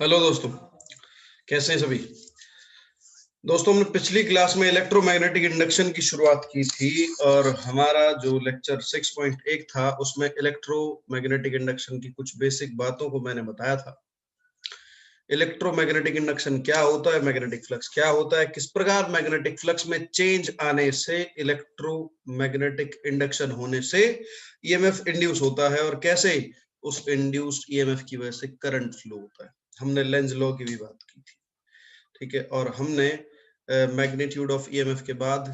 Hello दोस्तों, कैसे हैं सभी। दोस्तों, हमने पिछली क्लास में इलेक्ट्रोमैग्नेटिक इंडक्शन की शुरुआत की थी और हमारा जो लेक्चर 6.1 था उसमें इलेक्ट्रोमैग्नेटिक इंडक्शन की कुछ बेसिक बातों को मैंने बताया था। इलेक्ट्रोमैग्नेटिक इंडक्शन क्या होता है, मैग्नेटिक फ्लक्स क्या होता है, किस प्रकार मैग्नेटिक फ्लक्स में चेंज आने से इलेक्ट्रोमैग्नेटिक इंडक्शन होने से ईएमएफ इंड्यूस होता है और कैसे उस इंड्यूस्ड ईएमएफ की वजह से करंट फ्लो होता है। हमने लेंज लॉ की भी बात की थी, ठीक है। और हमने मैग्नीट्यूड ऑफ ईएमएफ के बाद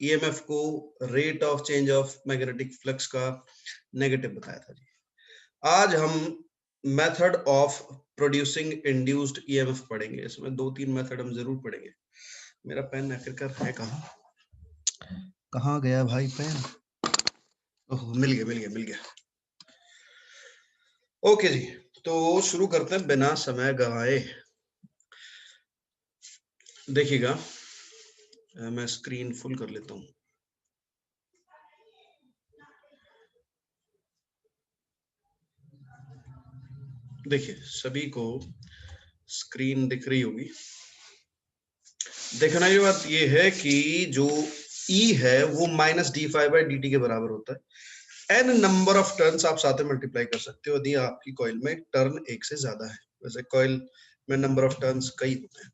ईएमएफ को rate of change of magnetic flux का नेगेटिव बताया था जी। आज हम method of producing induced EMF पढ़ेंगे। इसमें 2-3 मेथड हम जरूर पढ़ेंगे। मेरा पेन आखिरकार है कहाँ, कहाँ गया भाई पेन? ओह, मिल गया। ओके जी, तो शुरू करते हैं बिना समय गवाए। देखिएगा, मैं स्क्रीन फुल कर लेता हूँ। देखिए, सभी को स्क्रीन दिख रही होगी। देखना ये बात ये है कि जो E है वो -d∅/dt के बराबर होता है। n नंबर ऑफ टर्न्स आप साथ में मल्टीप्लाई कर सकते हो यदि आपकी कॉइल में टर्न एक से ज्यादा है। वैसे कॉइल में नंबर ऑफ टर्न्स कई होते हैं।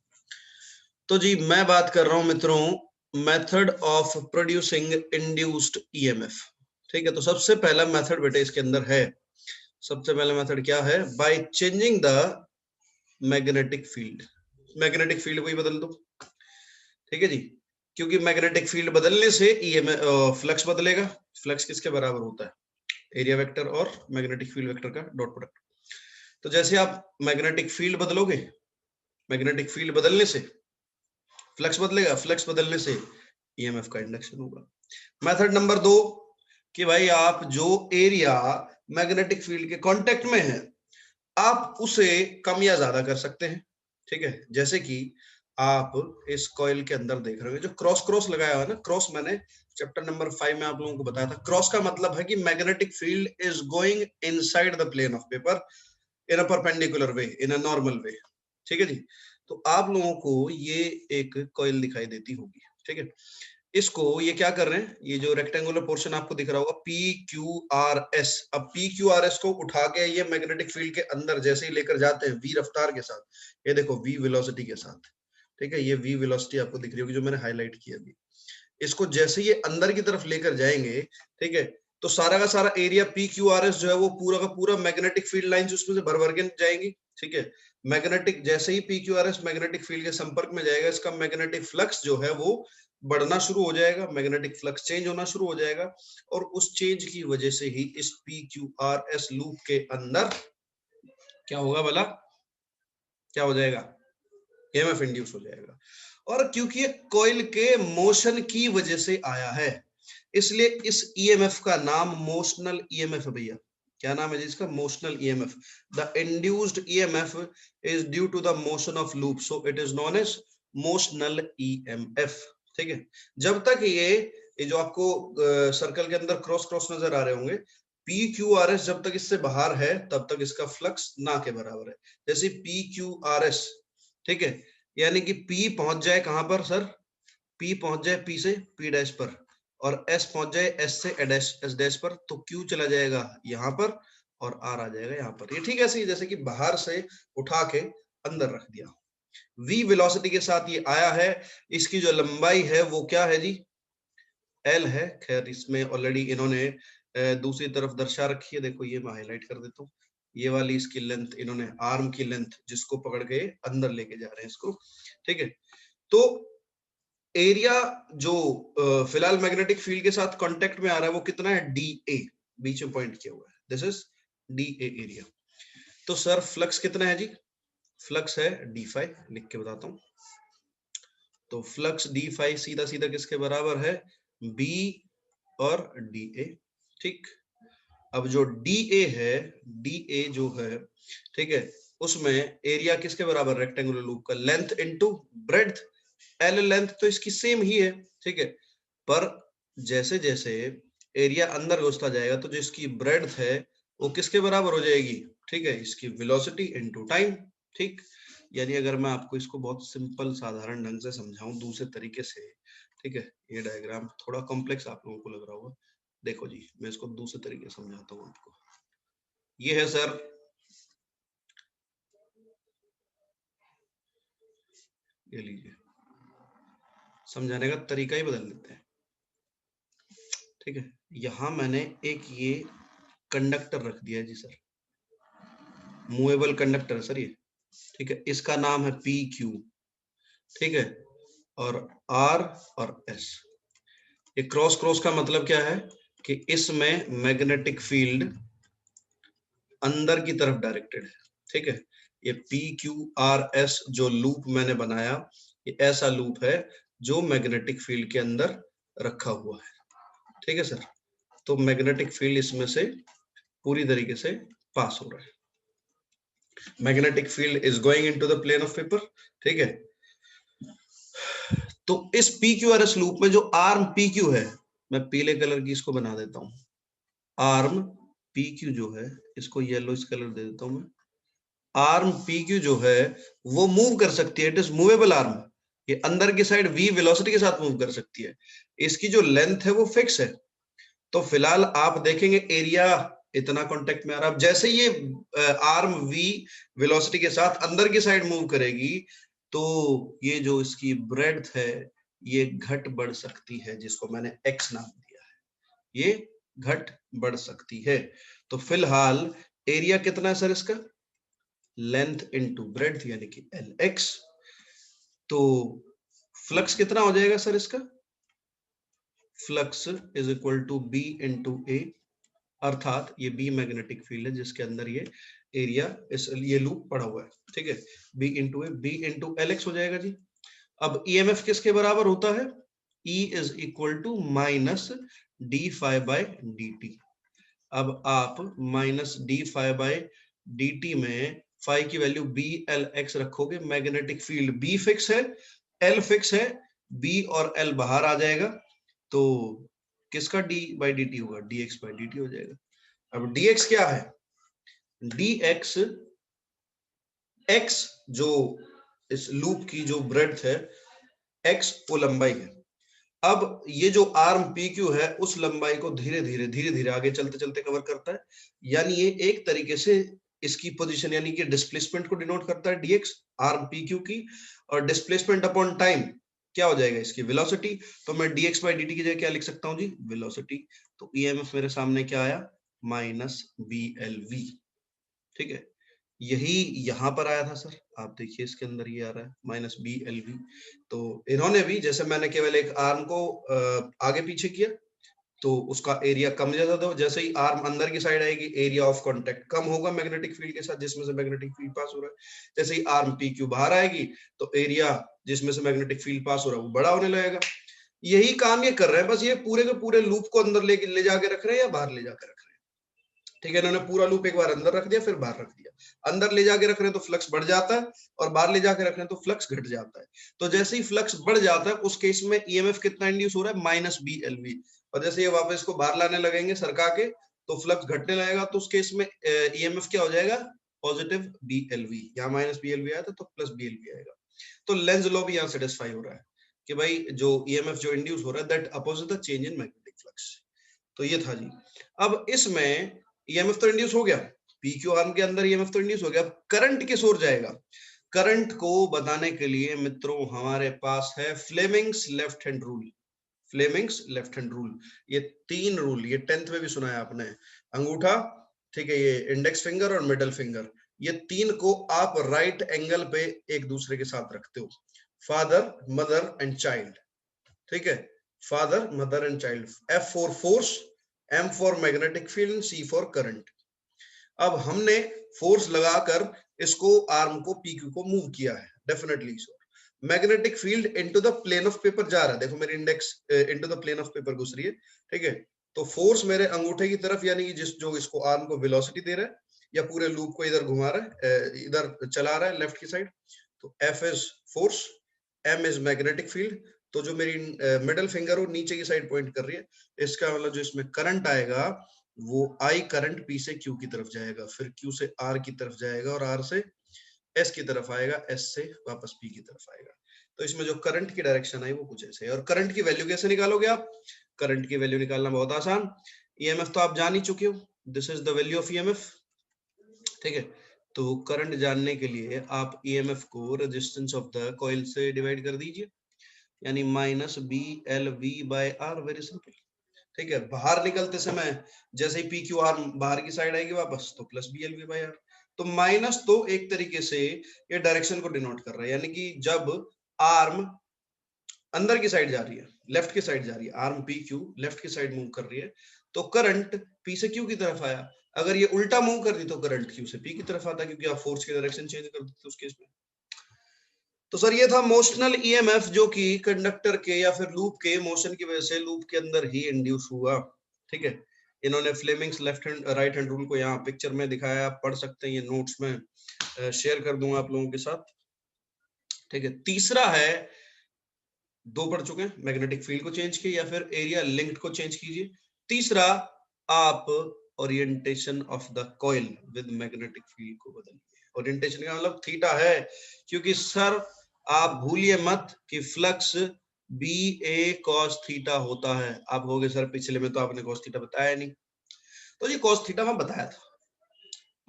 तो जी, मैं बात कर रहा हूं मित्रों method of producing induced EMF. ठीक है, तो सबसे पहला मेथड बेटे इसके अंदर है। सबसे पहला मेथड क्या है? By changing the magnetic field. Magnetic field को ही बदल दो, ठीक है जी। क्योंकि मैग्नेटिक फील्ड बदलने से ईएमएफ फ्लक्स बदलेगा। फ्लक्स किसके बराबर होता है? एरिया वेक्टर और मैग्नेटिक फील्ड वेक्टर का डॉट प्रोडक्ट। तो जैसे आप मैग्नेटिक फील्ड बदलोगे, मैग्नेटिक फील्ड बदलने से फ्लक्स बदलेगा, फ्लक्स बदलने से ईएमएफ का इंडक्शन होगा। मेथड नंबर 2 कि भाई आप जो एरिया मैग्नेटिक फील्ड के कांटेक्ट में है आप उसे कम या ज्यादा कर सकते हैं, ठीक है। जैसे कि आप इस कॉइल के अंदर देख रहे हो जो क्रॉस क्रॉस लगाया हुआ है ना, क्रॉस मैंने चैप्टर नंबर 5 में आप लोगों को बताया था। क्रॉस का मतलब है कि magnetic field is going inside the plane of paper in a perpendicular way, in a normal way, ठीक है जी। तो आप लोगों को ये एक कॉइल दिखाई देती होगी, ठीक है। इसको ये क्या कर रहे हैं, ये जो रेक्टेंगुलर पोर्शन आपको दिख रहा होगा PQRS। अब PQRS को उठा के ये मैग्नेटिक फील्ड के अंदर जैसे ही लेकर जाते हैं V रफ्तार के साथ, ये देखो V वेलोसिटी के साथ, ठीक है। ये V वेलोसिटी आपको दिख रही होगी जो मैंने हाईलाइट किया अभी। इसको जैसे ये अंदर की तरफ लेकर जाएंगे, ठीक है, तो सारा का सारा एरिया PQRS जो है वो पूरा का पूरा मैग्नेटिक फील्ड लाइंस उसमें से भर भर के जाएंगी, ठीक है। मैग्नेटिक जैसे ही PQRS मैग्नेटिक फील्ड के संपर्क में जाएगा, इसका मैग्नेटिक फ्लक्स जो है वो बढ़ना शुरू हो जाएगा, मैग्नेटिक फ्लक्स चेंज होना शुरू हो जाएगा और उस चेंज की वजह से ही इस PQRS लूप के अंदर क्या होगा भला? क्या हो जाएगा? ईएमएफ इंड्यूस हो जाएगा। और क्योंकि ये कॉइल के मोशन की वजह से आया है, इसलिए इस ईएमएफ का नाम मोशनल ईएमएफ है भैया। क्या नाम है जिसका? Motional EMF. The induced EMF is due to the motion of loop, so it is known as motional EMF, ठीक है। जब तक ये जो आपको सर्कल के अंदर क्रॉस क्रॉस नजर आ रहे होंगे, PQRS जब तक इससे बाहर है तब तक इसका फ्लक्स ना के बराबर है। जैसे PQRS, ठीक है, यानी कि P पहुंच जाए कहां पर सर? P पहुंच जाए P से P डैश पर और S पहुंच जाए S से S डैश पर, तो Q चला जाएगा यहां पर और R आ जाएगा यहां पर। ये ठीक ऐसे ही जैसे कि बाहर से उठा के अंदर रख दिया। V वेलोसिटी के साथ ये आया है। इसकी जो लंबाई है वो क्या है जी? L है। खैर इसमें ऑलरेडी इन्होंने दूसरी तरफ दर्शा रखी है, देखो ये मैं हाईलाइट कर देता हूँ। ये वाली इसकी लेंथ, इन्होंने आर्म की लेंथ जिसको पकड़ के अंदर लेके जा रहे हैं इसको, ठीक है। तो एरिया जो फिलहाल मैग्नेटिक फील्ड के साथ कांटेक्ट में आ रहा है वो कितना है? DA, बीच में पॉइंट किया हुआ है, दिस इज DA एरिया। तो सर फ्लक्स कितना है जी? फ्लक्स है d∅, लिख के बताता हूं। तो फ्लक्स d∅ सीधा सीधा किसके बराबर है? B और DA, ठीक। अब जो DA है, DA जो है, ठीक है, उसमें एरिया किसके बराबर? रेक्टेंगुलर लूप का length into breadth. L length तो इसकी सेम ही है, ठीक है, पर जैसे जैसे एरिया अंदर घुसता जाएगा तो जो इसकी ब्रेड्थ है वो किसके बराबर हो जाएगी? ठीक है, इसकी वेलोसिटी इनटू टाइम, ठीक, यानी अगर मैं आपको इसको बहुत सिंपल साधारण ढंग से समझाऊं दूसरे तरीके से, ठीक है, ये डायग्राम थोड़ा कॉम्प्लेक्स आप लोगों को लग रहा होगा। देखो जी, मैं इसको दूसरे तरीके से समझाता हूँ आपको। ये है सर, ये लीजिए, समझाने का तरीका ही बदल देते हैं। ठीक है, यहां मैंने एक ये कंडक्टर रख दिया है जी सर, मूवेबल कंडक्टर है सर ये। ठीक है, इसका नाम है पी क्यू। ठीक है, और आर और एस। ये क्रॉस क्रॉस का मतलब क्या है कि इसमें मैग्नेटिक फील्ड अंदर की तरफ डायरेक्टेड है। ठीक है, ये पी क्यू आर एस जो लूप मैंने बनाया, ये ऐसा लूप है जो मैग्नेटिक फील्ड के अंदर रखा हुआ है। ठीक है सर, तो मैग्नेटिक फील्ड इसमें से पूरी तरीके से पास हो रहा है। Magnetic field is going into the plane of paper. ठीक है, तो इस P Q R S loop में जो आर्म पी क्यू है, मैं पीले कलर की इसको बना देता हूं, आर्म पी क्यू जो है, इसको येलो इस कलर दे देता हूं मैं। आर्म पी क्यू जो है वो मूव कर सकती है, इट इज मूवेबल आर्म। ये अंदर की साइड वी वेलोसिटी के साथ मूव कर सकती है। इसकी जो लेंथ है वो फिक्स है। तो फिलहाल आप देखेंगे एरिया इतना कांटेक्ट में आ रहा है। जैसे ये आर्म वी वेलोसिटी के साथ अंदर की साइड मूव करेगी, तो ये जो इसकी ब्रेड्थ है ये घट बढ़ सकती है, जिसको मैंने एक्स नाम दिया है, ये घट बढ़ सकती है। तो फिलहाल एरिया कितना है सर इसका, लेंथ इनटू ब्रेड्थ यानी कि एल एक्स। तो फ्लक्स कितना हो जाएगा सर इसका, flux is equal to B into A, अर्थात ये बी मैग्नेटिक फील्ड है जिसके अंदर ये एरिया इस ये लूप पड़ा हुआ है। ठीक है, बी इंटू ए, बी इंटू एल एक्स हो जाएगा जी। अब ईएमएफ किसके बराबर होता है, E is equal to minus D phi by D T. अब आप minus D phi by D T में फाइव की वैल्यू बी एल एक्स रखोगे, मैग्नेटिक फील्ड बी फिक्स है, एल फिक्स है, बी और एल बाहर आ जाएगा, तो किसका डी बाई डी टी होगा, D X by D T हो जाएगा। अब dx क्या है, dx x जो इस लूप की जो ब्रेड्थ है, x वो लंबाई है। अब ये जो आर्म पी क्यू है उस लंबाई को धीरे धीरे आगे चलते चलते कवर करता है, यानी ये एक तरीके से इसकी पोजीशन यानी कि डिस्प्लेसमेंट को डिनोट करता है, dx आर्म पी क्यू की, और डिस्प्लेसमेंट अपॉन टाइम क्या हो जाएगा, इसकी वेलोसिटी। तो मैं dx बाई dt की जगह क्या लिख सकता हूं जी, वेलोसिटी। तो ईएमएफ मेरे सामने क्या आया, माइनस बी एल वी। ठीक है, यही यहां पर आया था सर, आप देखिए इसके अंदर ये आ रहा है माइनस बी एल वी। तो इन्होंने भी, जैसे मैंने केवल एक आर्म को आगे पीछे किया तो उसका एरिया कम ज्यादा दो, जैसे ही आर्म अंदर की साइड आएगी एरिया ऑफ कांटेक्ट कम होगा मैग्नेटिक फील्ड के साथ जिसमें से मैग्नेटिक फील्ड पास हो रहा है। जैसे ही आर्म पी क्यू बाहर आएगी तो एरिया जिसमें से मैग्नेटिक फील्ड पास हो रहा है वो बड़ा होने लगेगा। यही काम ये कर रहे हैं, बस ये पूरे के पूरे लूप को अंदर ले जाके रख रहे हैं या बाहर ले जाकर रख रहे हैं। ठीक है, इन्होंने पूरा लूप एक बार अंदर रख दिया फिर बाहर रख दिया। अंदर ले जाके रख रहे हैं तो फ्लक्स बढ़ जाता है, और बाहर ले जाके रख रहे हैं तो फ्लक्स घट जाता है। तो जैसे ही फ्लक्स बढ़ जाता है उस केस में ईएमएफ कितना इंड्यूस हो रहा है, माइनस बी एल वी। और जैसे ये वापस इसको बाहर लाने लगेंगे सरका के तो फ्लक्स घटने लगेगा, तो उस केस में ईएमएफ क्या हो जाएगा, पॉजिटिव बी एल वी। यहाँ माइनस बी एल वी आया था तो प्लस बी एल वी आएगा। तो लेंज लॉ भी यहाँ सेटिस्फाई हो रहा है कि भाई जो ईएमएफ जो इंड्यूस हो रहा है that opposite the change in magnetic flux. तो ये था जी। अब इसमें ईएमएफ तो इंड्यूस हो गया, पीक्यू आर्म के अंदर ईएमएफ तो इंड्यूस हो गया, करंट किस ओर जाएगा। करंट को बताने के लिए मित्रों हमारे पास है Fleming's left hand rule. Fleming's left hand rule, ये तीन रूल, ये 10th में भी सुना है आपने, अंगूठा, ठीक है, ये इंडेक्स फिंगर और मिडल फिंगर, ये तीन को आप राइट एंगल पे एक दूसरे के साथ रखते हो, फादर मदर एंड चाइल्ड। ठीक है, father mother and child, F for force, M for magnetic field, C for current. अब हमने फोर्स लगाकर इसको आर्म को पीक्यू को मूव किया है, definitely magnetic field into the plane of paper जा रहा है, देखो मेरी index into the plane of paper घुस रही है। ठीक है, तो फोर्स मेरे अंगूठे की तरफ यानी कि जिस जो इसको आर्म को वेलोसिटी दे रहा है या पूरे लूप को इधर घुमा रहा है, इधर चला रहा है लेफ्ट की साइड, तो F is force, M is magnetic field. तो जो मेरी मिडल फिंगर हो नीचे की साइड पॉइंट कर रही है, इसका मतलब जो इसमें करंट आएगा वो आई करंट पी से क्यू की तरफ जाएगा, फिर क्यू से आर की तरफ जाएगा और आर से एस की तरफ आएगा, एस से वापस पी की तरफ आएगा। तो इसमें जो करंट की डायरेक्शन आई वो कुछ ऐसे है। और करंट की वैल्यू कैसे निकालोगे आप? करंट की वैल्यू निकालना बहुत आसान, ईएमएफ तो आप जान ही चुके हो, this is the value of EMF, ठीक है। तो करंट जानने के लिए आप ईएमएफ को रेजिस्टेंस ऑफ द कॉइल से डिवाइड कर दीजिए, यानी minus B L V by R, very simple, ठीक है। बाहर निकलते समय जैसे ही पी क्यू आर बाहर की साइड आएगी वापस, तो plus B L V by R. तो माइनस तो एक तरीके से ये डायरेक्शन को डिनोट कर रहा है, यानी कि जब आर्म अंदर की साइड जा रही है, लेफ्ट की साइड जा रही है, आर्म पी क्यू लेफ्ट की साइड मूव कर रही है, तो करंट पी से क्यू की तरफ आया। अगर ये उल्टा मूव कर दी तो करंट क्यू से पी की तरफ आता, क्योंकि आप फोर्स की डायरेक्शन चेंज कर देते उस केस में। तो सर ये था मोशनल ईएमएफ, जो कि कंडक्टर के या फिर लूप के मोशन की वजह से लूप के अंदर ही इंड्यूस हुआ, ठीक है। इन्होंने Fleming's left hand right hand rule को यहाँ पिक्चर में दिखाया, आप पढ़ सकते हैं, ये नोट्स में शेयर कर दूंगा आप लोगों के साथ, ठीक है। तीसरा है, दो पढ़ चुके हैं, मैग्नेटिक फील्ड को चेंज किए या फिर एरिया लिंक्ड को चेंज कीजिए। तीसरा, आप orientation of the coil with magnetic field को बदलिए। ओरिएंटेशन का मतलब थीटा है, क्योंकि सर आप भूलिए मत कि flux B A cos theta होता है। आप होगे सर पिछले में तो आपने कॉस थीटा बताया नहीं, तो ये कॉस थीटा मैं बताया था,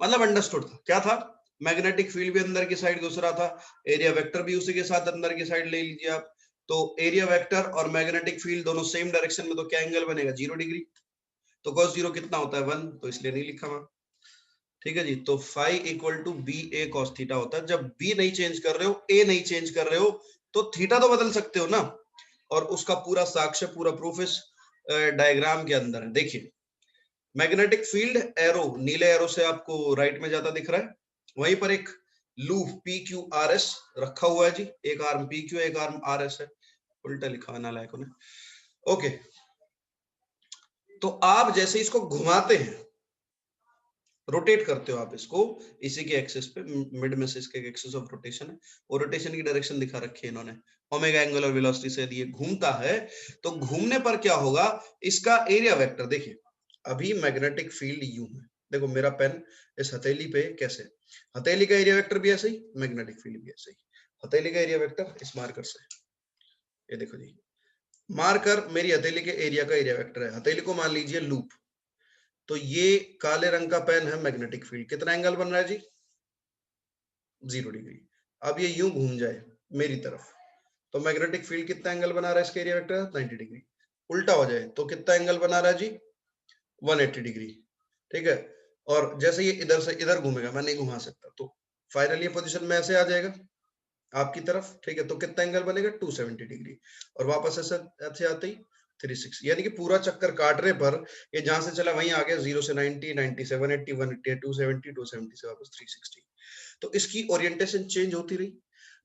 मतलब अंडरस्टूड था। क्या था? मैग्नेटिक फील्ड भी अंदर की साइड घुस रहा था, एरिया वेक्टर भी उसी के साथ अंदर की साइड ले लीजिए आप। तो एरिया वेक्टर और मैग्नेटिक फील्ड दोनों सेम डायरेक्शन में, तो क्या एंगल बनेगा? 0 डिग्री। तो cos 0 कितना होता है? 1, तो इसलिए नहीं लिखा मैं, ठीक है जी। तो phi equal to B A cos theta होता है। जब बी नहीं चेंज कर रहे हो, ए नहीं चेंज कर रहे हो, तो थीटा तो बदल सकते हो ना। और उसका पूरा साक्ष्य, पूरा प्रूफ इस डायग्राम के अंदर है। देखिए, मैग्नेटिक फील्ड एरो, नीले एरो से आपको राइट में जाता दिख रहा है, वहीं पर एक loop P Q R S रखा हुआ है जी, एक आर्म पी क्यू, एक आर्म आर एस है, उल्टा लिखा नालायकों ने, ओके। तो आप जैसे इसको घुमाते हैं, रोटेट करते हो आप इसको, इसी के एक्सिस पे, मिड में से इसके एक्सिस ऑफ रोटेशन है, और रोटेशन की डायरेक्शन दिखा रखी है इन्होंने, ओमेगा एंगुलर वेलोसिटी से यदि ये घूमता है, तो घूमने पर क्या होगा? इसका एरिया वेक्टर देखिए, अभी मैग्नेटिक फील्ड यू है, देखो मेरा पेन इस हथेली पे कैसे, हथेली का एरिया वेक्टर भी ऐसे ही, मैग्नेटिक फील्ड भी ऐसे ही। हथेली का एरिया वेक्टर इस मार्कर से, ये देखो जी, मार्कर मेरी हथेली के एरिया का एरिया वेक्टर है। हथेली को मान लीजिए लूप, तो ये काले रंग का पेन है मैग्नेटिक फील्ड। कितना एंगल बन रहा है जी? 0 डिग्री। अब ये यूं घूम जाए मेरी तरफ, तो मैग्नेटिक फील्ड कितना एंगल बना रहा है? इसका एरिया वेक्टर 90 डिग्री। उल्टा हो जाए तो कितना एंगल बना रहा है जी? 180 डिग्री, ठीक है। और जैसे ये इधर से इधर घूमेगा, मैं नहीं घुमा सकता, तो फाइनली ये पोजीशन में ऐसे आ जाएगा आपकी तरफ, ठीक है। तो कितना एंगल बनेगा? 270 डिग्री। और वापस ऐसे ऐसे आते ही 360, यानी कि पूरा चक्कर काटने पर ये जहां से चला वहीं आ गया, 0 से 90, 90 से 180, 180 270, 270 से वापस 360। तो इसकी ओरिएंटेशन चेंज होती रही,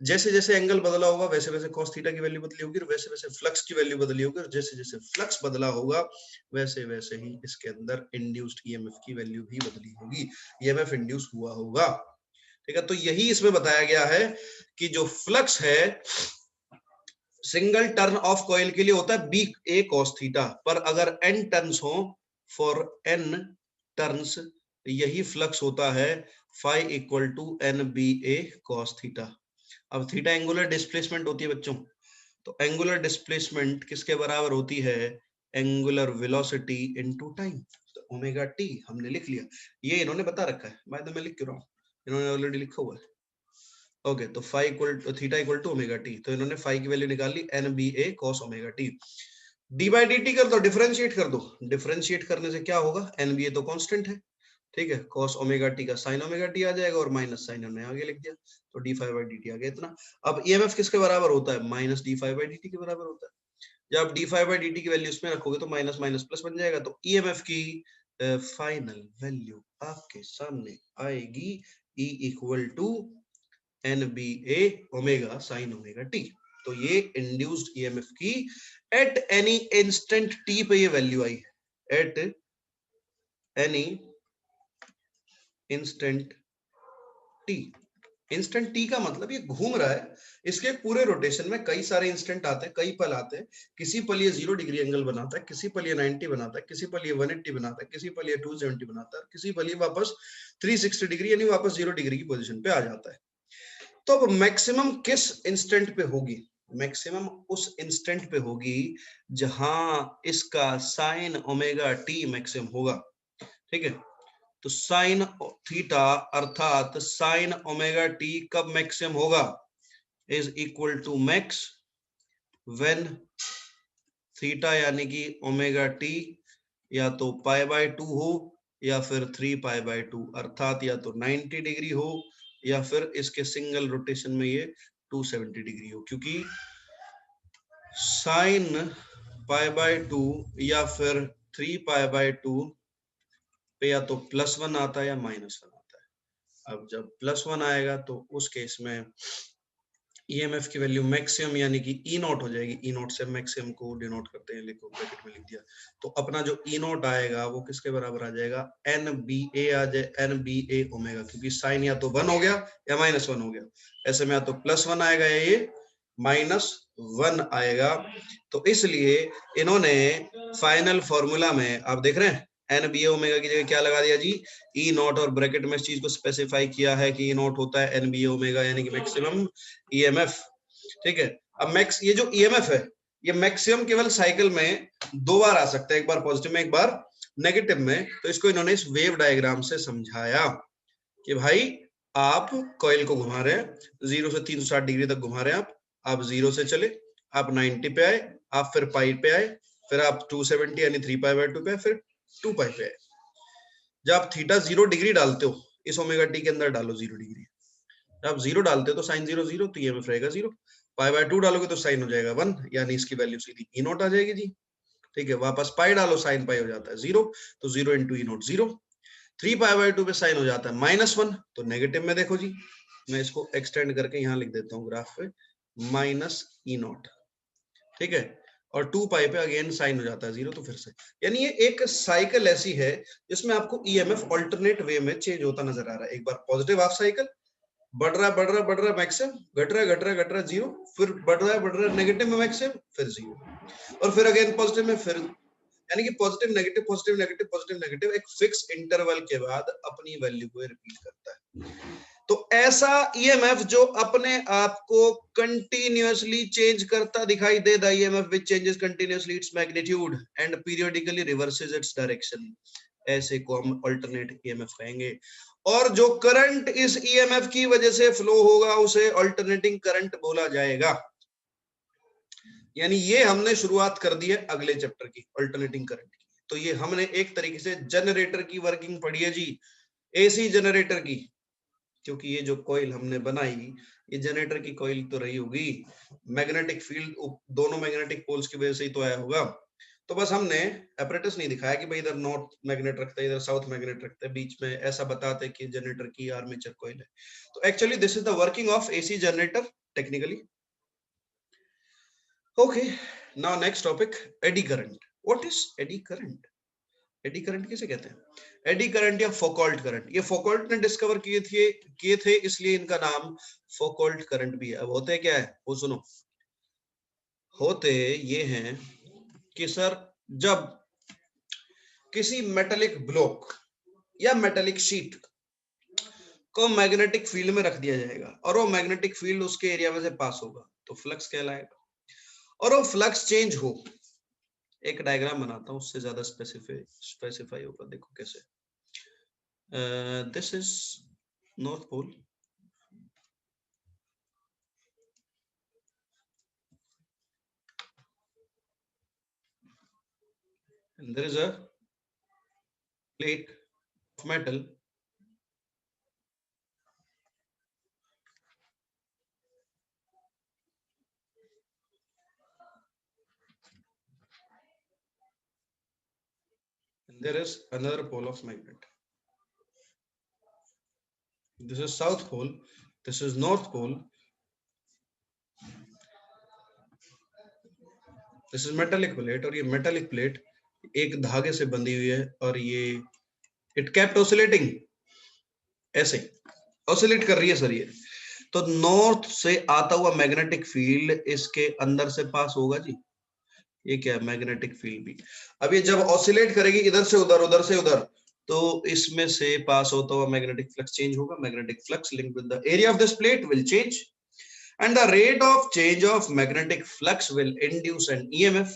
जैसे जैसे एंगल बदला होगा वैसे वैसे cos थीटा की वैल्यू बदली होगी, और वैसे वैसे फ्लक्स की वैल्यू बदली होगी, और जैसे जैसे फ्लक्स बदला होगा वैसे वैसे ही इसके अंदर इंड्यूस्ड ईएमएफ की वैल्यू भी बदली होगी, ईएमएफ इंड्यूस हुआ होगा, ठीक है। तो यही इसमें बताया गया है कि जो फ्लक्स है सिंगल टर्न ऑफ कॉइल के लिए होता है बी ए कॉस थीटा, पर अगर n टर्न्स हो, फॉर n टर्न्स, यही फ्लक्स होता है phi equal to N B A cos theta. अब थीटा एंगुलर डिस्प्लेसमेंट होती है बच्चों, तो एंगुलर डिस्प्लेसमेंट किसके बराबर होती है? एंगुलर वेलोसिटी इनटू टाइम, तो ओमेगा टी हमने लिख लिया, ये इन्होंने बता रखा है, बाय द वे मैं लिख क्यों रहा हूं, इन्होंने ऑलरेडी लिखा हुआ है, ओके। तो phi equal theta equal to omega T, तो इन्होंने फाई की वैल्यू निकाल ली N B A cos omega T. D by D T कर दो, डिफरेंशिएट कर दो, डिफरेंशिएट करने से क्या होगा? एन बी ए तो कांस्टेंट है, ठीक है, cos ओमेगा टी का sin ओमेगा टी आ जाएगा, और माइनस साइन हमने आगे लिख दिया, तो D phi by D T आ गया इतना। अब ईएमएफ किसके बराबर होता है? Minus D phi by D T के बराबर होता है। जब आप D phi by D T की वैल्यू इसमें रखोगे तो माइनस माइनस प्लस बन जाएगा, तो ईएमएफ की फाइनल वैल्यू आपके सामने आएगी E equal to N B A omega sine omega T. तो ये इंड्यूस्ड ईएमएफ की एट एनी इंस्टेंट टी पे ये वैल्यू आई है, at any instant T. Instant T का मतलब ये घूम रहा है, इसके पूरे रोटेशन में कई सारे इंस्टेंट आते हैं, कई पल आते हैं, किसी पल ये 0 डिग्री एंगल बनाता है, किसी पल ये 90 बनाता है, किसी पल ये 180 बनाता है, किसी पल ये 270 बनाता है, किसी पल ये वापस 360 डिग्री यानी वापस 0 डिग्री की पोजीशन पे आ जाता है। तो अब मैक्सिमम किस इंस्टेंट पे होगी? मैक्सिमम उस इंस्टेंट पे होगी जहां इसका साइन ओमेगा टी मैक्सिमम होगा, ठीक है। तो साइन थीटा अर्थात साइन ओमेगा टी कब मैक्सिमम होगा? Is equal to max when theta यानी कि ओमेगा टी या तो पाई बाय 2 हो या फिर 3 पाई बाय 2, अर्थात या तो 90 डिग्री हो या फिर इसके सिंगल रोटेशन में ये 270 डिग्री हो, क्योंकि साइन पाई बाय 2 या फिर 3 पाई बाय 2 पे या तो +1 आता है या -1 आता है। अब जब +1 आएगा तो उस केस में ईएमएफ की वैल्यू मैक्सिमम यानी कि ई नॉट हो जाएगी। ई नॉट से मैक्सिमम को डिनोट करते हैं, लिखो ब्रैकेट में लिख दिया। तो अपना जो ई नॉट आएगा वो किसके बराबर आ जाएगा? एन बी ए आ जाए, एन बी ए ओमेगा, क्योंकि साइन या तो 1 हो गया या -1 हो गया। ऐसे में या तो +1 आएगा या ये -1 आएगा। तो इसलिए इन्होंने फाइनल फॉर्मूला में आप देख रहे हैं एन बी ए ओमेगा की जगह क्या लगा दिया जी? ई नॉट, और ब्रैकेट में इस चीज को स्पेसिफाई किया है कि ई नॉट होता है एन बी ए ओमेगा यानी कि मैक्सिमम ईएमएफ, ठीक है। अब मैक्स ये जो ईएमएफ है ये मैक्सिमम केवल साइकिल में 2 बार आ सकता है, एक बार पॉजिटिव में एक बार नेगेटिव में। तो इसको इन्होंने इस वेव डायग्राम से समझाया कि भाई आप कॉइल को घुमा रहे हैं 0 से 360 डिग्री तक घुमा रहे हैं, आप 0 से चले, आप 90 पे आए, आप फिर पाई पे आए, फिर आप 270 यानी 3 पाई बाय 2 पे आए, फिर 2 पाई पे आए। जब आप थीटा 0 डिग्री डालते हो इस ओमेगा टी के अंदर डालो 0 डिग्री, जब आप 0 डालते हो तो साइन 0 0 तो ईएमएफ रहेगा 0। पाई बाय 2 डालोगे तो साइन हो जाएगा 1 यानी इसकी वैल्यू सीधी ई नॉट आ जाएगी जी, ठीक है। वापस पाई डालो साइन पाई हो जाता है 0, तो 0 into E not 0। 3 pi by 2 पे साइन हो जाता है -1, तो नेगेटिव में देखो जी, मैं इसको एक्सटेंड करके यहाँ लिख देता हूँ ग्राफ पे माइनस ई नॉट, ठीक है। और 2 पाई पे अगेन साइन हो जाता है 0, तो फिर से यानी ये एक साइकिल ऐसी है जिसमें आपको ईएमएफ अल्टरनेट वे में चेंज होता नजर आ रहा है। एक बार पॉजिटिव हाफ साइकिल, बढ़ रहा है मैक्सिमम, घट रहा है 0, फिर बढ़ रहा है नेगेटिव में मैक्सिमम, फिर 0, और फिर अगेन पॉजिटिव में, फिर यानी कि positive negative positive negative positive negative एक फिक्स इंटरवल के बाद अपनी वैल्यू को रिपीट करता है। तो ऐसा ईएमएफ जो अपने आप को कंटिन्यूअसली चेंज करता दिखाई दे, the EMF which changes continuously its magnitude and periodically reverses its direction, ऐसे को हम अल्टरनेट ईएमएफ कहेंगे। और जो करंट इस ईएमएफ की वजह से फ्लो होगा उसे अल्टरनेटिंग करंट बोला जाएगा। यानी ये हमने शुरुआत कर दी है अगले चैप्टर की, अल्टरनेटिंग करंट की। तो ये हमने एक तरीके से जनरेटर की वर्किंग पढ़ी है जी, एसी जनरेटर की, क्योंकि ये जो कॉइल हमने बनाई ये जनरेटर की कॉइल तो रही होगी। मैग्नेटिक फील्ड दोनों मैग्नेटिक पोल्स की वजह से ही तो आया होगा। तो बस हमने एपरेटस नहीं दिखाया कि भाई इधर नॉर्थ मैग्नेट रखते हैं इधर साउथ मैग्नेट रखते हैं, बीच में ऐसा बताते हैं कि जनरेटर की आर्मेचर कॉइल है। तो actually this is the working of AC generator technically. Okay, now next topic, eddy current. What is eddy current? Eddy current किसे कहते हैं? एडी करंट या फोकॉल्ट करंट, ये फोकॉल्ट ने डिस्कवर किए थे इसलिए इनका नाम फोकॉल्ट करंट भी है। अब होते क्या है वो सुनो, होते ये हैं कि सर जब किसी मेटेलिक ब्लॉक या मेटेलिक शीट को मैग्नेटिक फील्ड में रख दिया जाएगा और वो मैग्नेटिक फील्ड उसके एरिया में से पास होगा तो फ्लक्स कहलाएगा, और वो फ्लक्स चेंज हो, एक डायग्राम बनाता हूं उससे ज्यादा स्पेसिफाई होगा। देखो कैसे, this is north pole, and there is a plate of metal, and there is another pole of magnet. This is south pole, this is north pole, this is metallic plate, और ये metallic plate एक धागे से बंधी हुई है और ये it kept oscillating, ऐसे ऑसिलेट कर रही है सर ये। तो नॉर्थ से आता हुआ मैग्नेटिक फील्ड इसके अंदर से पास होगा जी, ये क्या है मैग्नेटिक फील्ड भी। अब ये जब ऑसिलेट करेगी इधर से उधर उधर से उधर, तो इसमें से पास होता हुआ मैग्नेटिक फ्लक्स चेंज होगा, magnetic flux linked with the area of this plate will change and the rate of change of magnetic flux will induce an EMF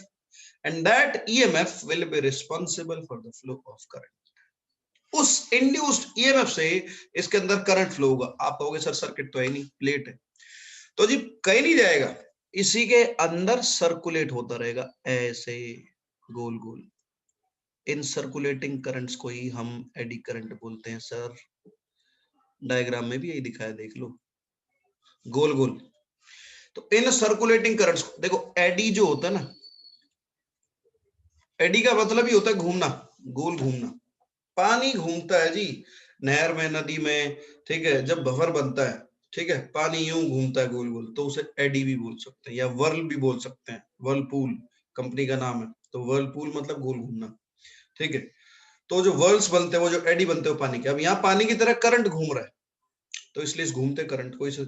and that EMF will be responsible for the flow of current. उस induced EMF से इसके अंदर current flow होगा। आप कहोगे sir circuit तो है नहीं, प्लेट है, तो जी कहीं नहीं जाएगा, इसी के अंदर सर्कुलेट होता रहेगा ऐसे गोल गोल। इन सर्कुलेटिंग करंट्स को ही हम एडी करंट बोलते हैं सर। डायग्राम में भी यही दिखाया, देख लो, गोल गोल। तो इन सर्कुलेटिंग करंट्स, देखो एडी जो होता है ना, एडी का मतलब ही होता है घूमना, गोल घूमना। पानी घूमता है जी नहर में, नदी में, ठीक है, जब भंवर बनता है, ठीक है, पानी यूं घूमता है गोल गोल, तो उसे एडी भी बोल सकते हैं या वर्ल भी बोल सकते हैं। वर्लपूल कंपनी का नाम है, तो वर्लपूल मतलब गोल घूमना, ठीक है। तो जो वर्ल्स बनते हैं, वो जो एडी बनते हैं पानी के, अब यहाँ पानी की तरह करंट घूम रहा है, तो इसलिए इस घूमते करंट को, इस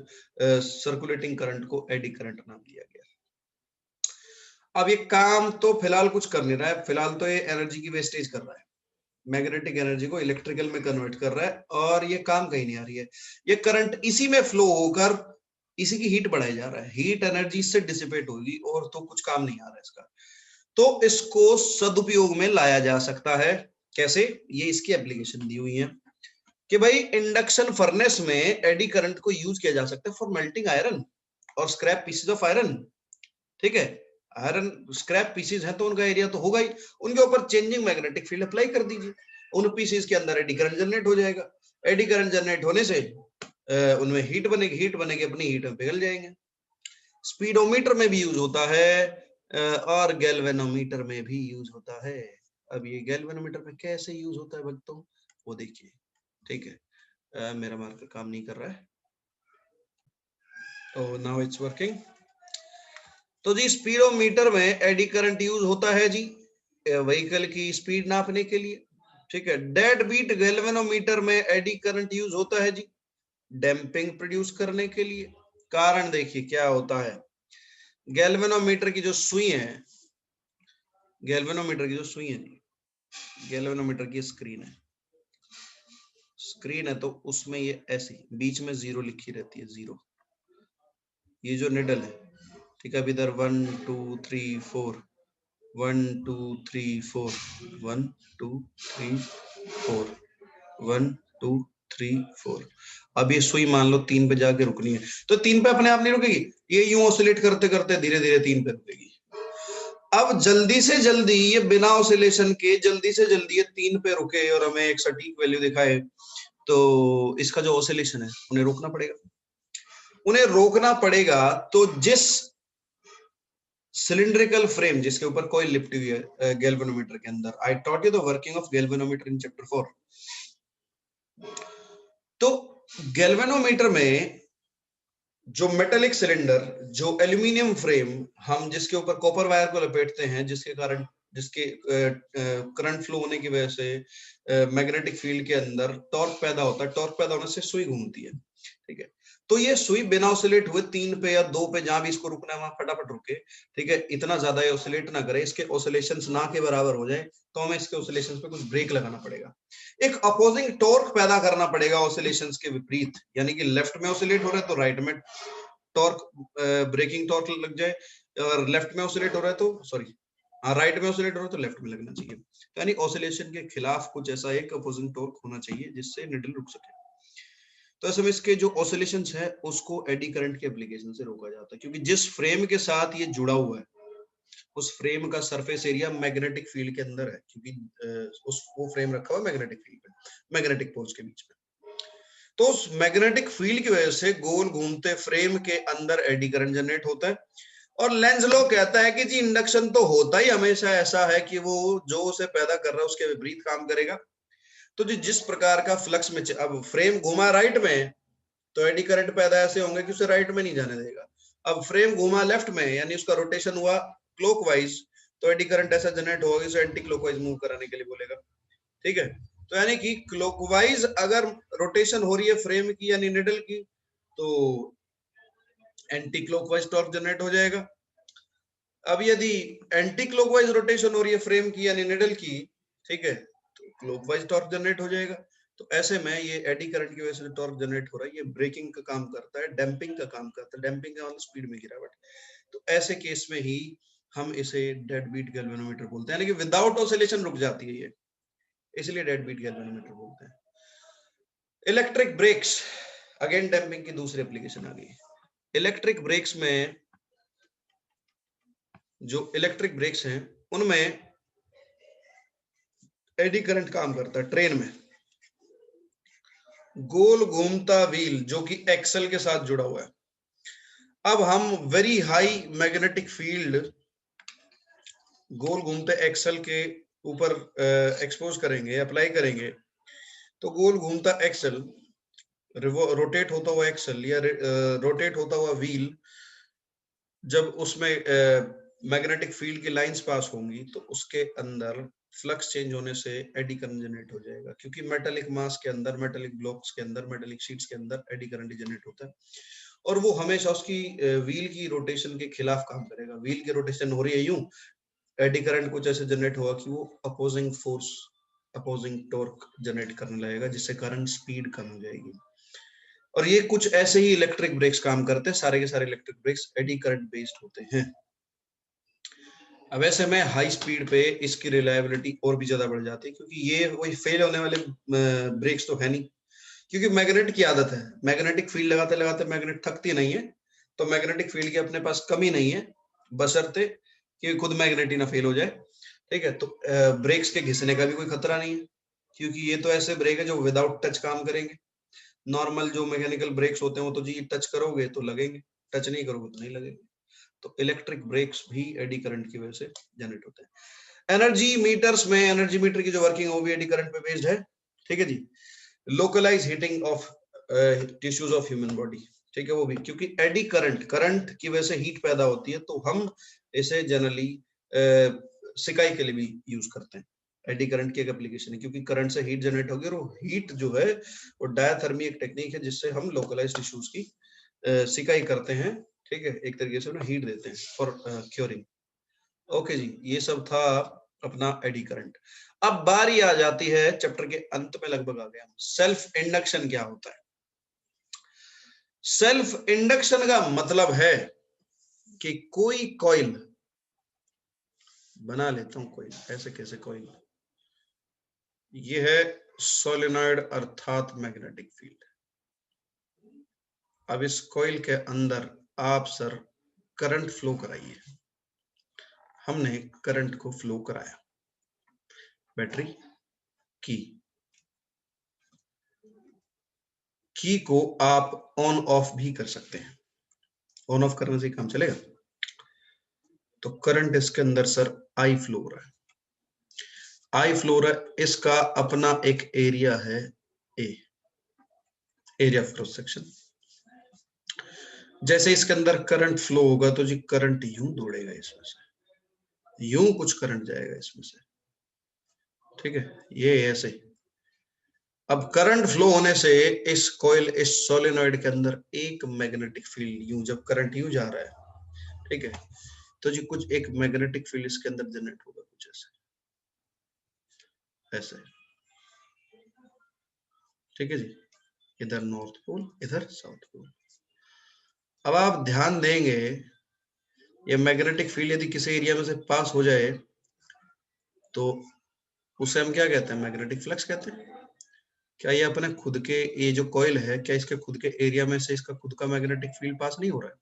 सर्कुलेटिंग करंट को एडी करंट नाम दिया गया। अब ये काम तो फिलहाल कुछ कर नहीं रहा है, फिलहाल तो ये एनर्जी की वेस्टेज कर रहा है, मैग्नेटिक एनर्जी को इलेक्ट्रिकल में कन्वर्ट कर रहा है, और ये काम कहीं नहीं आ रही है। ये करंट इसी में फ्लो होकर इसी की हीट बढ़ाई जा रहा है, हीट एनर्जी से डिसिपेट होगी, और तो कुछ काम नहीं आ रहा है इसका। तो इसको सदुपयोग में लाया जा सकता है। कैसे? ये इसकी एप्लीकेशन दी हुई है कि भाई इंडक्शन फर्नेस में एडी करंट को यूज किया जा सकता है फॉर मेल्टिंग आयरन और स्क्रैप पीसेस ऑफ आयरन, ठीक है। आयरन स्क्रैप पीसेस हैं तो उनका एरिया तो होगा ही, उनके ऊपर चेंजिंग मैग्नेटिक फील्ड अप्लाई कर दीजिए, उन पीसेस के अंदर एडी करंट जनरेट हो जाएगा। एडी करंट जनरेट होने से उनमें हीट बनेगी, हीट बनेगी, अपनी हीट में पिघल जाएंगे। स्पीडोमीटर में भी यूज होता है और गैल्वेनोमीटर में भी यूज होता है। अब ये गैल्वेनोमीटर में कैसे यूज होता है भक्तों, वो देखिए, ठीक है। मेरा मार्कर काम नहीं कर रहा है, तो नाउ इट्स वर्किंग। तो जी स्पीडोमीटर में एडी करंट यूज होता है जी व्हीकल की स्पीड नापने के लिए, ठीक है। डेड बीट गैल्वेनोमीटर में एडी करंट यूज होता है जी डैम्पिंग प्रोड्यूस करने के लिए। कारण देखिए क्या होता है, गैल्वेनोमीटर की जो सुई है, गैल्वेनोमीटर की जो सुई है, गैल्वेनोमीटर की स्क्रीन है, स्क्रीन है, तो उसमें ये ऐसी बीच में जीरो लिखी रहती है, जीरो। ये जो निडल है, ठीक है, अब इधर 1 2 3 4 1 2 3 4 1 2 3 4 1 2 3 4। अब ये सुई मान लो 3 पे जाके रुकनी है, तो 3 पे अपने आप नहीं रुकेगी, ये यूं ऑसिलेट करते करते धीरे धीरे 3 पे रुकेगी। अब जल्दी से जल्दी ये बिना ऑसिलेशन के जल्दी से जल्दी ये 3 पे रुके और हमें एक सटीक वैल्यू दिखाए, तो इसका जो ऑसिलेशन है उन्हें रोकना पड़ेगा, उन्हें रोकना पड़ेगा। तो जिस सिलिंड्रिकल फ्रेम जिसके ऊपर कोई लिपटी हुई है गैल्वेनोमीटर के अंदर, I taught you the working of galvanometer in chapter 4। तो गैल्वेनोमीटर में जो मेटेलिक सिलेंडर, जो एल्यूमिनियम फ्रेम, हम जिसके ऊपर कॉपर वायर को लपेटते हैं, जिसके कारण, जिसके करंट फ्लो होने की वजह से मैग्नेटिक फील्ड के अंदर टॉर्क पैदा होता है, टॉर्क पैदा होने से सुई घूमती है, ठीक है। तो ये सुई बिना ऑसिलेट हुए 3 पे या 2 पे जहां भी इसको रुकना है वहां फटाफट रुके, ठीक है। इतना ज्यादा ये ऑसिलेट ना करे, इसके ऑसिलेशंस ना के बराबर हो जाए, तो हमें इसके ऑसिलेशंस पे कुछ ब्रेक लगाना पड़ेगा, एक अपोजिंग टॉर्क पैदा करना पड़ेगा ऑसिलेशंस के विपरीत, यानी कि लेफ्ट में ऑसिलेट हो रहा है तो राइट में टॉर्क, ब्रेकिंग टॉर्क लग जाए, और लेफ्ट में ऑसिलेट हो रहा है तो सॉरी राइट में ऑसिलेट हो रहा है तो लेफ्ट में लगना चाहिए। तो यानी ऑसिलेशन के खिलाफ कुछ ऐसा एक अपोजिंग टॉर्क होना चाहिए जिससे निडल रुक सके। तो ऐसे में इसके जो ऑसिलेशंस है उसको एडी करंट के एप्लीकेशन से रोका जाता है, क्योंकि जिस फ्रेम के साथ ये जुड़ा हुआ है उस फ्रेम का सरफेस एरिया मैग्नेटिक फील्ड के अंदर है, क्योंकि वो फ्रेम रखा हुआ है मैग्नेटिक फील्ड पे, मैग्नेटिक पोल्स के बीच में। तो उस मैग्नेटिक फील्ड की वजह से गोल घूमते फ्रेम के अंदर एडी करंट जनरेट होता है। और लेंज लॉ कहता है कि जी इंडक्शन तो होता ही हमेशा ऐसा है कि वो जो उसे पैदा कर रहा है उसके विपरीत काम करेगा। तो जी जिस प्रकार का फ्लक्स में, अब फ्रेम घुमा राइट में तो एडी करंट पैदा ऐसे होंगे कि उसे राइट में नहीं जाने देगा। अब फ्रेम घुमा लेफ्ट में, यानी उसका रोटेशन हुआ क्लॉकवाइज, तो एडी करंट ऐसा जनरेट होगा कि उसे एंटी क्लॉकवाइज मूव कराने के लिए बोलेगा, ठीक है। तो यानी कि क्लॉकवाइज अगर रोटेशन हो रही है फ्रेम की यानी निडल की, तो एंटी क्लॉकवाइज टॉर्क जनरेट हो जाएगा। अब यदि एंटी क्लॉकवाइज रोटेशन हो रही है फ्रेम की यानी निडल की, ठीक है, तो क्लॉकवाइज टॉर्क जनरेट हो जाएगा। तो ऐसे में ये एडी करंट की वजह से टॉर्क जनरेट हो रहा है, ये ब्रेकिंग का काम करता है, डैम्पिंग का काम करता है। डैम्पिंग का मतलब स्पीड में गिरावट। तो ऐसे केस में ही हम इसे डेड बीट गैल्वेनोमीटर बोलते हैं, यानी कि विदाउट ऑसिलेशन रुक जाती है ये, इसलिए डेड बीट गैल्वेनोमीटर बोलते हैं। इलेक्ट्रिक ब्रेक्स, अगेन डैम्पिंग की दूसरी एप्लीकेशन आ गई। इलेक्ट्रिक ब्रेक्स में, जो इलेक्ट्रिक ब्रेक्स हैं उनमें एडी करंट काम करता है। ट्रेन में गोल घूमता व्हील जो कि एक्सल के साथ जुड़ा हुआ है। अब हम very high magnetic field goal घूमते एक्सल के ऊपर एक्सपोज करेंगे, अप्लाई करेंगे, तो गोल घूमता एक्सल, रोटेट होता हुआ एक्सल या रोटेट होता हुआ व्हील, जब उसमें मैग्नेटिक फील्ड की लाइंस पास होंगी तो उसके अंदर फ्लक्स चेंज होने से एडी करंट जनरेट हो जाएगा, क्योंकि मेटालिक मास के अंदर, मेटालिक ब्लॉक्स के अंदर, मेटालिक शीट्स के अंदर एडी करंट जनरेट होता है, और वो हमेशा उसकी व्हील की रोटेशन के खिलाफ काम करेगा। व्हील की रोटेशन हो रही है यूं, एडी करंट कुछ ऐसे जनरेट होगा कि वो opposing force, opposing torque generate करने लगेगा, जिससे करंट स्पीड कम हो जाएगी। और ये कुछ ऐसे ही इलेक्ट्रिक ब्रेक्स काम करते हैं। सारे के सारे electric brakes eddy current based होते हैं। अब ऐसे में हाई स्पीड पे इसकी रिलायबिलिटी और भी ज्यादा बढ़ जाती है, क्योंकि ये कोई फेल होने वाले ब्रेक्स तो है नहीं, क्योंकि मैग्नेट की आदत है, मैग्नेटिक फील्ड लगाते लगाते मैग्नेट थकती नहीं है, तो मैग्नेटिक फील्ड की अपने पास कमी नहीं है, बशर्ते कि खुद मैग्नेट ही ना फेल हो जाए। ठीक है, तो ब्रेक्स के घिसने का भी कोई खतरा नहीं है, क्योंकि ये तो ऐसे ब्रेक है जो विदाउट टच काम करेंगे। नॉर्मल जो मैकेनिकल ब्रेक्स होते हैं वो तो जी टच करोगे तो लगेंगे, टच नहीं करोगे तो नहीं लगेंगे। तो इलेक्ट्रिक ब्रेक्स भी एडी करंट की वजह से जनरेट होते हैं। एनर्जी मीटर्स में, एनर्जी मीटर की जो वर्किंग है वो भी एडी करंट पे बेस्ड है। ठीक है जी। Localise heating of tissues of human body, ठीक है, वो भी क्योंकि एडी करंट की वजह से हीट पैदा होती है, तो हम इसे जनरली सिकाई के लिए भी यूज करते हैं। एडी करंट की एक एप्लीकेशन है, क्योंकि करंट से हीट जनरेट होगी, और हीट जो है वो डायथर्मी एक टेक्निक है जिससे हम लोकलाइज टिश्यूज की सिकाई करते हैं। ठीक है, एक तरीके से उन्हें हीट देते हैं फॉर क्योरिंग। ओके जी, ये सब था अपना एडी करंट। अब बारी आ जाती है, चैप्टर के अंत में लगभग आ गया, सेल्फ इंडक्शन क्या होता है। सेल्फ इंडक्शन का मतलब है कि कोई कॉइल बना लेता हूं, कोई ऐसे कैसे कॉइल, ये है सोलेनॉइड अर्थात मैग्नेटिक फील्ड। अब इस कॉइल के अंदर आप सर करंट फ्लो कराइए। हमने करंट को फ्लो कराया, बैटरी की को आप ऑन ऑफ भी कर सकते हैं, ऑन ऑफ करने से काम चलेगा। तो करंट इसके अंदर सर आई फ्लो हो रहा है, आई फ्लो रहा है, इसका अपना एक एरिया है ए, एरिया ऑफ क्रॉस सेक्शन। जैसे इसके अंदर करंट फ्लो होगा तो जी करंट यूं दौड़ेगा इसमें से, यूं कुछ करंट जाएगा इसमें से। ठीक है, ये ऐसे। अब करंट फ्लो होने से इस कॉइल, इस सोलेनॉइड के अंदर एक मैग्नेटिक फील्ड, यूं जब करंट यूं जा रहा है, ठीक है, तो जी कुछ एक मैग्नेटिक फील्ड इसके अंदर जनरेट होगा, कुछ ऐसे ऐसे। ठीक है जी, इधर नॉर्थ पोल, इधर साउथ पोल। अब आप ध्यान देंगे, ये मैग्नेटिक फील्ड यदि किसी एरिया में से पास हो जाए तो उसे हम क्या कहते हैं, मैग्नेटिक फ्लक्स कहते हैं। क्या ये अपने खुद के, ये जो कॉइल है, क्या इसके खुद के एरिया में से इसका खुद का मैग्नेटिक फील्ड पास नहीं हो रहा है?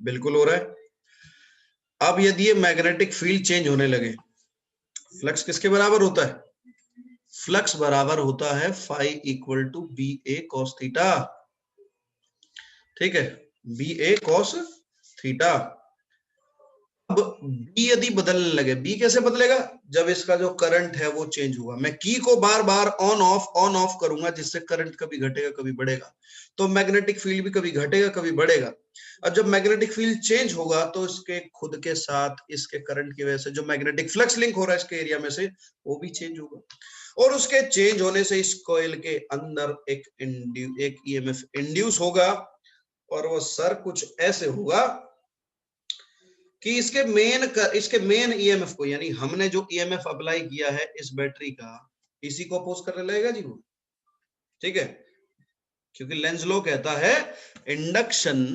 बिल्कुल हो रहा है। अब यदि ये मैग्नेटिक फील्ड चेंज होने लगे, फ्लक्स किसके बराबर होता है? फ्लक्स बराबर होता है phi equal to B A cos theta. ठीक है, बी ए कॉस थीटा। अब बी यदि बदलने लगे, बी कैसे बदलेगा? जब इसका जो करंट है वो चेंज हुआ, मैं की को बार बार ऑन ऑफ करूंगा, जिससे करंट कभी घटेगा कभी बढ़ेगा, तो मैग्नेटिक फील्ड भी कभी घटेगा कभी बढ़ेगा। अब जब मैग्नेटिक फील्ड चेंज होगा तो इसके खुद के साथ इसके करंट की वजह से जो मैग्नेटिक फ्लक्स लिंक हो रहा है इसके एरिया में से, वो भी चेंज होगा, और उसके चेंज होने से इस कॉइल के अंदर एक ईएमएफ इंड्यूस होगा, और वो सर कुछ ऐसे होगा कि इसके मेन ईएमएफ को, यानी हमने जो ईएमएफ अप्लाई किया है इस बैटरी का, इसी को अपोज करने लगेगा जी वो, ठीक है, क्योंकि लेंज लॉ कहता है इंडक्शन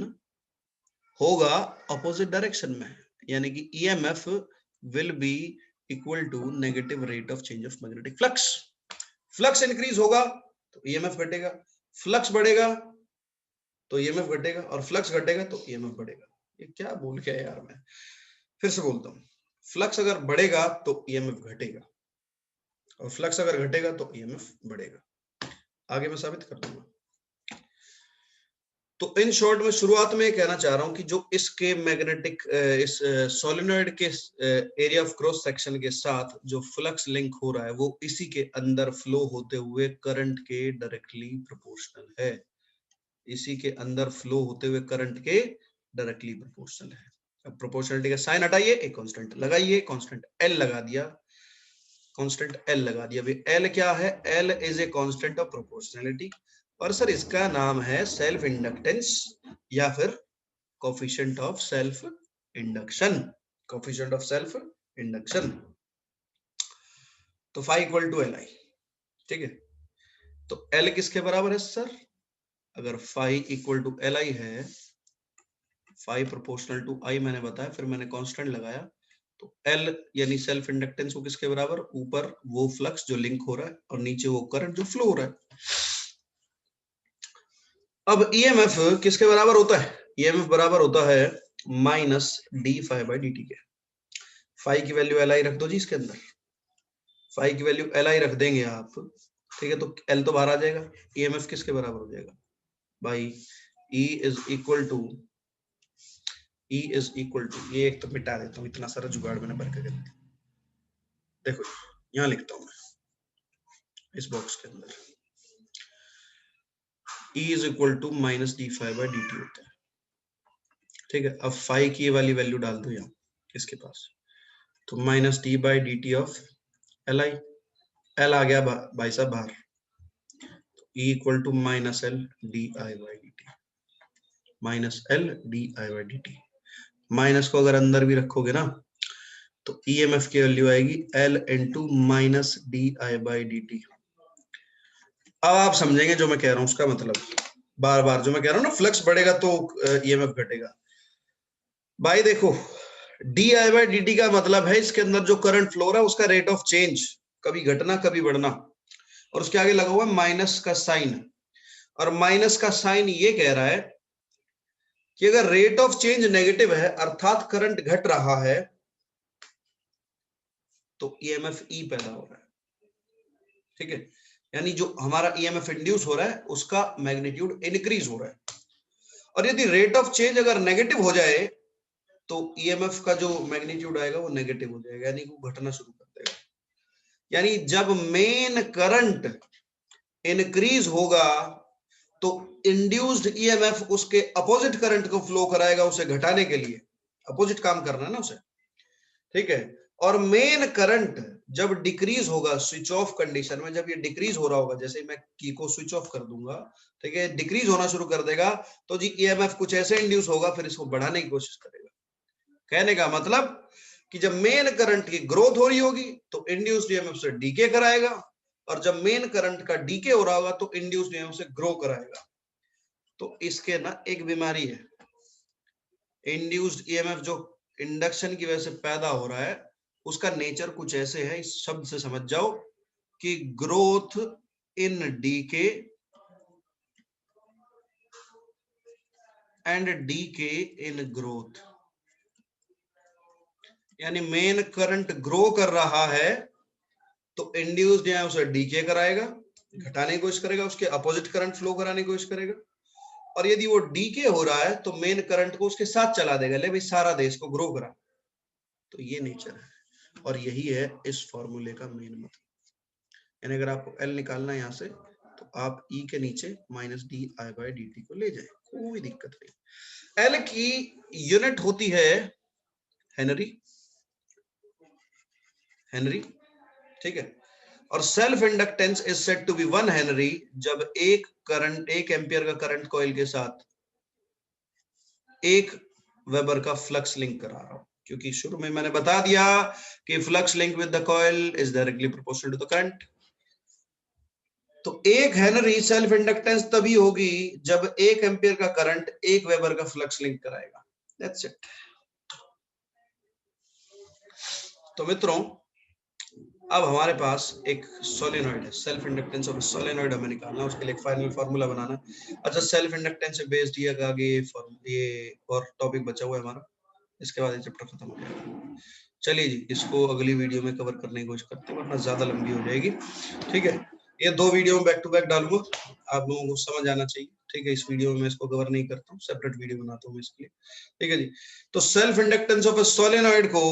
होगा अपोजिट डायरेक्शन में, यानी कि EMF will be equal to negative rate of change of magnetic flux. Flux increase होगा तो ईएमएफ घटेगा, फ्लक्स बढ़ेगा तो ईएमएफ घटेगा, और फ्लक्स घटेगा तो ईएमएफ बढ़ेगा। ये क्या बोल के यार, मैं फिर से बोलता हूं, फ्लक्स अगर बढ़ेगा तो ईएमएफ घटेगा, और फ्लक्स अगर घटेगा तो ईएमएफ बढ़ेगा। आगे मैं साबित कर दूंगा। तो इन शॉर्ट में शुरुआत में कहना चाह रहा हूं कि जो इसके मैग्नेटिक इस सोलेनॉइड के एरिया ऑफ क्रॉस सेक्शन के साथ जो फ्लक्स लिंक हो रहा है वो इसी के अंदर फ्लो होते हुए करंट के डायरेक्टली प्रोपोर्शनल है, इसी के अंदर फ्लो होते हुए करंट के डायरेक्टली प्रोपोर्शनल है। अब प्रोपोर्शनलिटी का साइन हटाइए, एक कांस्टेंट लगाइए, कांस्टेंट एल लगा दिया, कांस्टेंट एल लगा दिया। अभी एल क्या है? L is a constant of proportionality, और सर इसका नाम है सेल्फ इंडक्टेंस या फिर coefficient of self induction, coefficient of self induction. तो phi equal to L I, ठीक है। तो एल किसके बराबर है सर? अगर phi equal to L I है, फाई प्रोपोर्शनल टू आई मैंने बताया, फिर मैंने कांस्टेंट लगाया, तो एल यानी सेल्फ इंडक्टेंस वो किसके बराबर? ऊपर वो फ्लक्स जो लिंक हो रहा है और नीचे वो करंट जो फ्लो हो रहा है। अब ईएमएफ किसके बराबर होता है? ईएमएफ बराबर होता है minus D phi by D T के। फाई की वैल्यू एल आई रख दो जी इसके अंदर, फाई की वैल्यू एल आई रख देंगे आप, ठीक है, तो एल तो बाहर आ जाएगा। ईएमएफ किसके बराबर हो जाएगा भाई? E is equal to, E is equal to, ये एक तो मिटा देता हूँ, इतना सारा जुगाड़ मैंने भर के कर दिया। देखो यहां लिखता हूं मैं इस बॉक्स के अंदर, E is equal to minus D phi by D T होता है, ठीक है। अब फाई की ये वाली वैल्यू डाल दो यहाँ इसके पास, तो minus D by D T of L I, L आ गया भाई साहब बाहर, E equal to minus L D I by D T, minus L D I by D T. Minus को अगर अंदर भी रखोगे ना तो ईएमएफ की वैल्यू आएगी L into minus D I by D T. अब आप समझेंगे जो मैं कह रहा हूं, उसका मतलब बार बार जो मैं कह रहा हूं ना, फ्लक्स बढ़ेगा तो ईएमएफ घटेगा। भाई देखो, D I by D T का मतलब है इसके अंदर जो करंट फ्लो रहा है उसका रेट ऑफ चेंज, कभी घटना कभी बढ़ना, और उसके आगे लगा हुआ माइनस का साइन, और माइनस का साइन ये कह रहा है कि अगर रेट ऑफ चेंज नेगेटिव है अर्थात करंट घट रहा है तो ईएमएफ ई पैदा हो रहा है, ठीक है। यानी जो हमारा ईएमएफ इंड्यूस हो रहा है उसका मैग्नीट्यूड इंक्रीज हो रहा है, और यदि रेट ऑफ चेंज अगर नेगेटिव हो जाए तो ईएमएफ का जो मैग्नीट्यूड आएगा वो नेगेटिव हो जाएगा, यानी वो घटना शुरू कर देगा। यानी जब मेन करंट इंक्रीज होगा तो इंड्यूस्ड ईएमएफ उसके अपोजिट करंट को फ्लो कराएगा उसे घटाने के लिए, अपोजिट काम करना है ना उसे, ठीक है। और मेन करंट जब डिक्रीज होगा स्विच ऑफ कंडीशन में, जब ये डिक्रीज हो रहा होगा, जैसे मैं की को स्विच ऑफ कर दूंगा, ठीक है, डिक्रीज होना शुरू कर देगा, तो जी ईएमएफ कुछ ऐसे इंड्यूस होगा, फिर इसको बढ़ाने की कोशिश करेगा। कहने का मतलब कि जब मेन करंट की ग्रोथ हो रही होगी तो इंड्यूस्ड ईएमएफ से डीके कराएगा, और जब मेन करंट का डीके हो रहा होगा तो इंड्यूस्ड ईएमएफ से ग्रो कराएगा। तो इसके ना एक बीमारी है, इंड्यूस्ड ईएमएफ जो इंडक्शन की वजह से पैदा हो रहा है उसका नेचर कुछ ऐसे है, इस शब्द से समझ जाओ कि growth in decay and decay in growth, यानी मेन करंट ग्रो कर रहा है तो इंड्यूस्ड ईएमएफ उसे डीके कराएगा, घटाने की कोशिश करेगा, उसके अपोजिट करंट फ्लो कराने की कोशिश करेगा, और यदि वो डीके हो रहा है तो मेन करंट को उसके साथ चला देगा, ले भाई सारा देश को ग्रो करा। तो ये नेचर है, और यही है इस फॉर्मूले का मेन मतलब। यानी अगर आपको एल निकालना है यहाँ से तो आप ई के नीचे minus D I by D T को ले जाए, कोई दिक्कत नहीं। एल की यूनिट होती है हेनरी, हेनरी, ठीक है। और self inductance is said to be 1 henry जब एक करंट, 1 एम्पियर का करंट कॉइल के साथ 1 वेबर का फ्लक्स लिंक करा रहा हूं, क्योंकि शुरू में मैंने बता दिया कि flux link with the coil is directly proportional to the current. तो एक हेनरी सेल्फ इंडक्टेंस तभी होगी जब 1 एम्पियर का करंट 1 वेबर का फ्लक्स लिंक कराएगा। That's it. तो मित्रों अब हमारे पास एक सोलेनॉइड है, सेल्फ इंडक्टेंस ऑफ सोलेनॉइड हमें निकालना है, उसके लिए एक फाइनल फार्मूला बनाना है। अच्छा, सेल्फ इंडक्टेंस से बेस्ड ये आगे ये और टॉपिक बचा हुआ है हमारा, इसके बाद ये चैप्टर खत्म हो जाएगा। चलिए जी, इसको अगली वीडियो में कवर करने की कोशिश करते हैं वरना ज्यादा लंबी हो जाएगी। ठीक है, ये 2 वीडियो में बैक टू बैक डालूंगा, आप लोगों को समझ आना चाहिए। ठीक है, इस वीडियो में मैं इसको कवर नहीं करता हूँ, सेपरेट वीडियो बनाता हूँ इसके लिए। ठीक है जी, तो self inductance of a solenoid को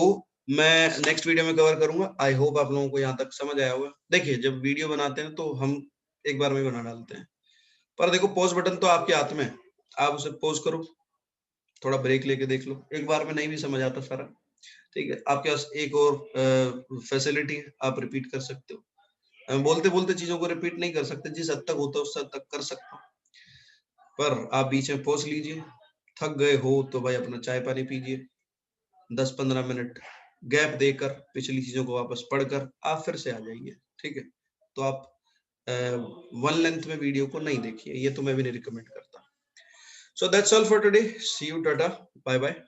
मैं नेक्स्ट वीडियो में कवर करूंगा। आई होप आप लोगों को यहाँ तक समझ आया होगा। देखिए, जब वीडियो बनाते हैं तो हम एक बार में बना डालते हैं, पर देखो पॉज बटन तो आपके हाथ में है, आप उसे पॉज करो, थोड़ा ब्रेक लेके देख लो, एक बार में नहीं भी समझ आता सारा। ठीक है, आपके पास एक और फैसिलिटी है, आप रिपीट कर सकते हो। बोलते बोलते चीजों को रिपीट नहीं कर सकते, जिस हद तक होता है उस हद तक कर सकते हो, पर आप बीच में पॉज लीजिए। थक गए हो तो भाई अपना चाय पानी पीजिए, 10-15 मिनट गैप देकर पिछली चीजों को वापस पढ़कर आप फिर से आ जाइए। ठीक है, तो आप वन लेंथ में वीडियो को नहीं देखिए, ये तो मैं भी नहीं रिकमेंड करता। So that's all for today, see you, tata, bye bye.